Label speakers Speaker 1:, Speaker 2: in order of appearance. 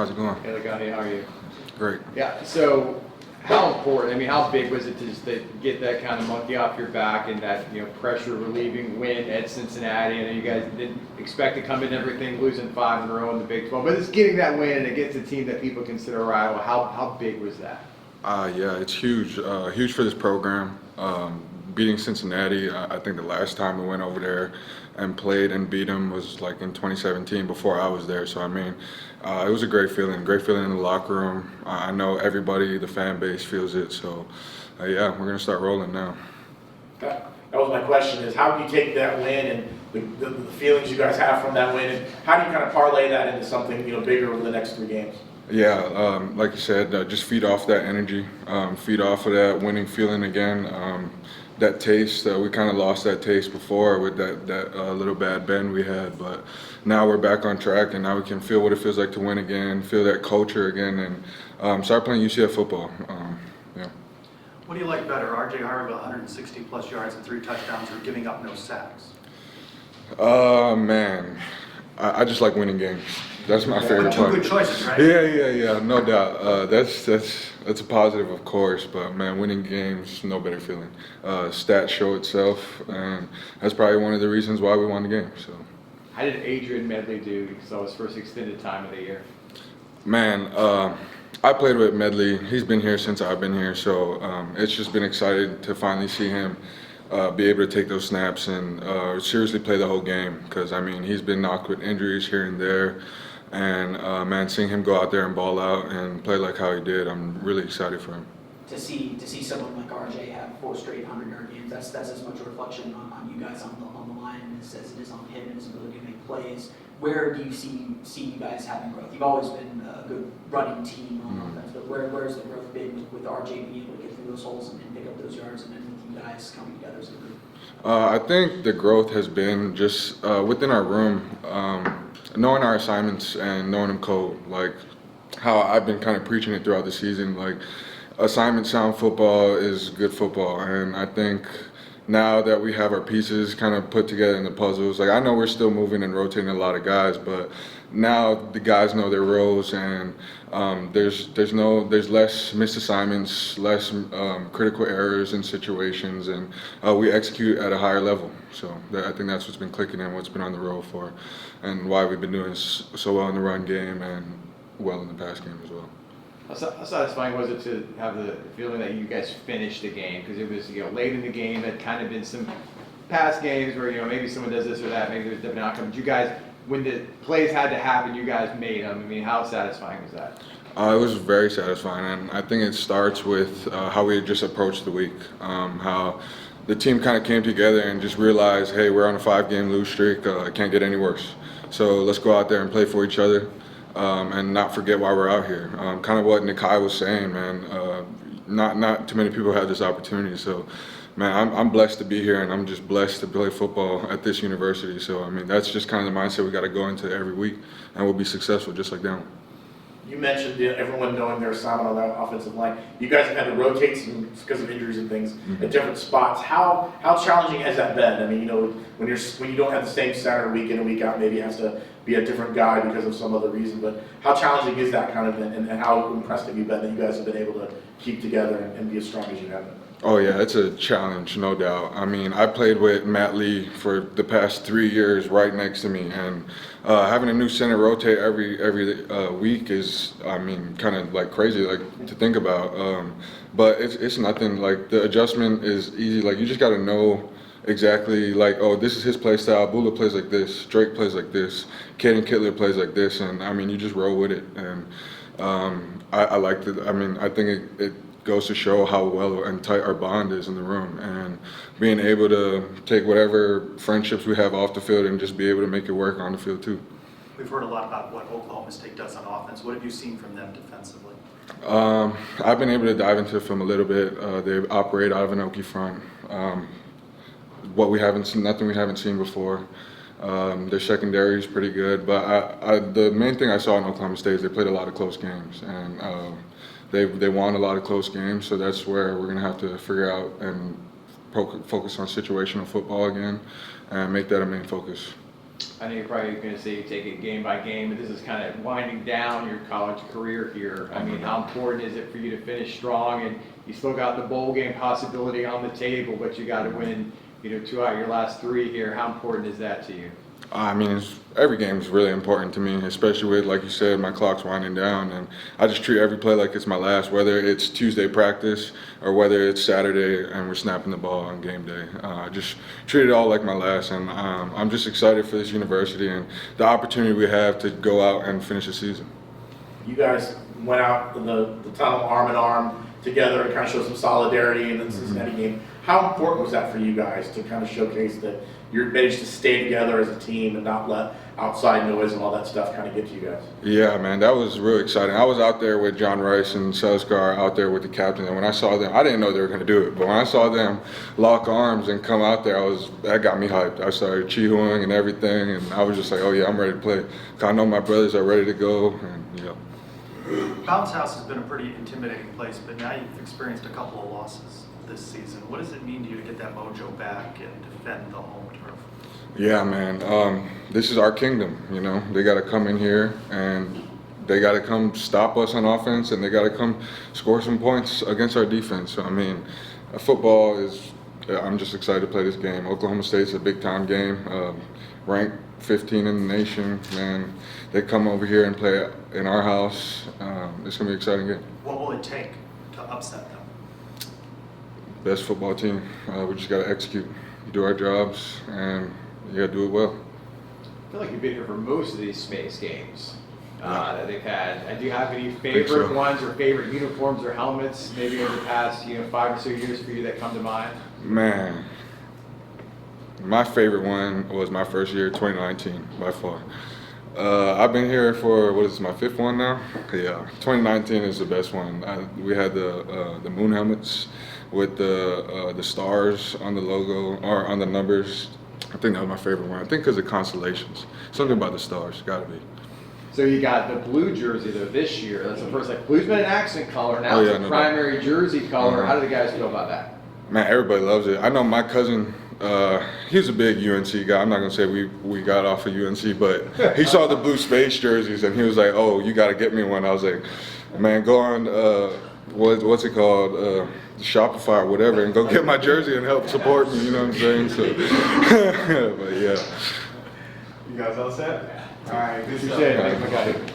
Speaker 1: How's it going?
Speaker 2: Hey, Lokahi, how are you?
Speaker 1: Great.
Speaker 2: Yeah, so how important, I mean, how big was it to just to get that kind of monkey off your back and that, pressure relieving win at Cincinnati? I know you guys didn't expect to come in everything, losing 5 in a row in the Big 12, but it's getting that win and it gets a team that people consider a rival. How big was that?
Speaker 1: Yeah, it's huge. Huge for this program. Beating Cincinnati, I think the last time we went over there and played and beat them was like in 2017 before I was there. So, I mean, it was a great feeling in the locker room. I know everybody, the fan base feels it. So, yeah, we're going to start rolling now.
Speaker 3: That was my question, is how do you take that win and the feelings you guys have from that win, and how do you kind of parlay that into something bigger over the next 3 games?
Speaker 1: Yeah, like you said, just feed off that energy, feed off of that winning feeling again. That taste, we kind of lost that taste before with that little bad bend we had, but now we're back on track, and now we can feel what it feels like to win again, feel that culture again, and start playing UCF football. Yeah.
Speaker 4: What do you like better, R.J. Harville, 160 plus yards and 3 touchdowns, or giving up no sacks?
Speaker 1: Man, I just like winning games. That's my favorite part.
Speaker 4: 2 good choices, right?
Speaker 1: Yeah, no doubt. That's a positive, of course, but man, winning games, no better feeling. Stats show itself, and that's probably one of the reasons why we won the game. So.
Speaker 2: How did Adrian Medley do? He saw his first extended time of the year.
Speaker 1: Man, I played with Medley. He's been here since I've been here, so it's just been exciting to finally see him be able to take those snaps and seriously play the whole game. Because I mean, he's been knocked with injuries here and there, and man, seeing him go out there and ball out and play like how he did, I'm really excited for him.
Speaker 5: To see someone like RJ have 4 straight 100-yard games, that's as much a reflection on you guys on the line as it is on him and his ability to make plays. Where do you see you guys having growth? You've always been a good running team on offense, but where's the growth been with RJ being able to get through those holes and pick up those yards, and then with you guys coming together as a group?
Speaker 1: I think the growth has been just within our room, knowing our assignments and knowing them cold. Like how I've been kind of preaching it throughout the season. Like assignment sound football is good football, and I think now that we have our pieces kind of put together in the puzzles, like I know we're still moving and rotating a lot of guys, but now the guys know their roles, and there's less missed assignments, less critical errors in situations, and we execute at a higher level. So I think that's what's been clicking and what's been on the road for, and why we've been doing so well in the run game and well in the pass game as well.
Speaker 2: How satisfying was it to have the feeling that you guys finished the game? Because it was late in the game. It had kind of been some past games where maybe someone does this or that, maybe there's a different outcome. But you guys, when the plays had to happen, you guys made them. I mean, how satisfying was that?
Speaker 1: It was very satisfying, and I think it starts with how we just approached the week. How the team kind of came together and just realized, hey, we're on a 5-game lose streak. It can't get any worse. So let's go out there and play for each other. And not forget why we're out here. Kind of what Lokahi was saying, man. Not too many people have this opportunity. So, man, I'm blessed to be here, and I'm just blessed to play football at this university. So, I mean, that's just kind of the mindset we got to go into every week, and we'll be successful just like them.
Speaker 3: You mentioned everyone knowing their assignment on that offensive line. You guys have had to rotate because of injuries and things at different spots. How challenging has that been? I mean, when you don't have the same center week in and week out, maybe it has to be a different guy because of some other reason. But how challenging is that kind of thing, and how impressed have you been that you guys have been able to keep together and be as strong as you have been?
Speaker 1: Oh yeah, it's a challenge, no doubt. I mean, I played with Medley for the past 3 years, right next to me, and having a new center rotate every week is, I mean, kind of like crazy, like to think about. But it's nothing. Like the adjustment is easy. Like you just got to know exactly, like, oh, this is his play style. Bula plays like this. Drake plays like this. Caden Kittler plays like this, and I mean, you just roll with it. And I like it. I mean, I think it goes to show how well and tight our bond is in the room, and being able to take whatever friendships we have off the field and just be able to make it work on the field too.
Speaker 4: We've heard a lot about what Oklahoma State does on offense. What have you seen from them defensively?
Speaker 1: I've been able to dive into the film a little bit. They operate out of an Okie front. What we haven't seen, nothing we haven't seen before. Their secondary is pretty good, but the main thing I saw in Oklahoma State is they played a lot of close games, and they won a lot of close games. So that's where we're gonna have to figure out and focus on situational football again, and make that a main focus.
Speaker 2: I know you're probably going to say you take it game by game, but this is kind of winding down your college career here. I mean, how important is it for you to finish strong? And you still got the bowl game possibility on the table, but you got to win, 2 out of your last 3 here. How important is that to you?
Speaker 1: I mean, every game is really important to me, especially with, like you said, my clock's winding down, and I just treat every play like it's my last, whether it's Tuesday practice or whether it's Saturday and we're snapping the ball on game day. I just treat it all like my last, and I'm just excited for this university and the opportunity we have to go out and finish the season.
Speaker 3: You guys went out in the tunnel arm in arm together to kind of show some solidarity in the Cincinnati game. How important was that for you guys to kind of showcase that you managed to stay together as a team and not let outside noise and all that stuff kind of get to you guys?
Speaker 1: Yeah, man, that was really exciting. I was out there with John Rice and Selskar out there with the captain, and when I saw them, I didn't know they were going to do it, but when I saw them lock arms and come out there, that got me hyped. I started chee-hooing and everything, and I was just like, oh yeah, I'm ready to play. 'Cause I know my brothers are ready to go, and
Speaker 4: Bounce House has been a pretty intimidating place, but now you've experienced a couple of losses this season. What does it mean to you to get that mojo back and defend the home turf?
Speaker 1: Yeah, man, this is our kingdom, They got to come in here and they got to come stop us on offense, and they got to come score some points against our defense. So, I mean, football is, I'm just excited to play this game. Oklahoma State's a big-time game, ranked 15 in the nation, man. They come over here and play in our house. It's going to be an exciting game.
Speaker 4: What will it take to upset them?
Speaker 1: Best football team. We just got to execute, do our jobs, and you got to do it well.
Speaker 2: I feel like you've been here for most of these space games that they've had. Do you have any
Speaker 1: so.
Speaker 2: favorite ones or favorite uniforms or helmets maybe over the past 5 or so years for you that come to mind?
Speaker 1: Man, my favorite one was my first year, 2019, by far. I've been here for, my 5th one now? Yeah, 2019 is the best one. We had the moon helmets with the stars on the logo, or on the numbers. I think that was my favorite one. I think because of constellations. Something about the stars, gotta be.
Speaker 2: So you got the blue jersey though this year. That's the first, blue's been an accent color. Now
Speaker 1: Oh,
Speaker 2: it's
Speaker 1: yeah,
Speaker 2: a
Speaker 1: no
Speaker 2: primary jersey color.
Speaker 1: Uh-huh.
Speaker 2: How do the guys feel about that?
Speaker 1: Man, everybody loves it. I know my cousin, he's a big UNC guy. I'm not gonna say we got off of UNC, but he saw the blue space jerseys and he was like, "Oh, you gotta get me one." I was like, "Man, go on, what's it called, Shopify or whatever, and go get my jersey and help support me." You know what I'm saying? So, but yeah.
Speaker 2: You guys all set? All right, good
Speaker 1: stuff.
Speaker 2: stuff.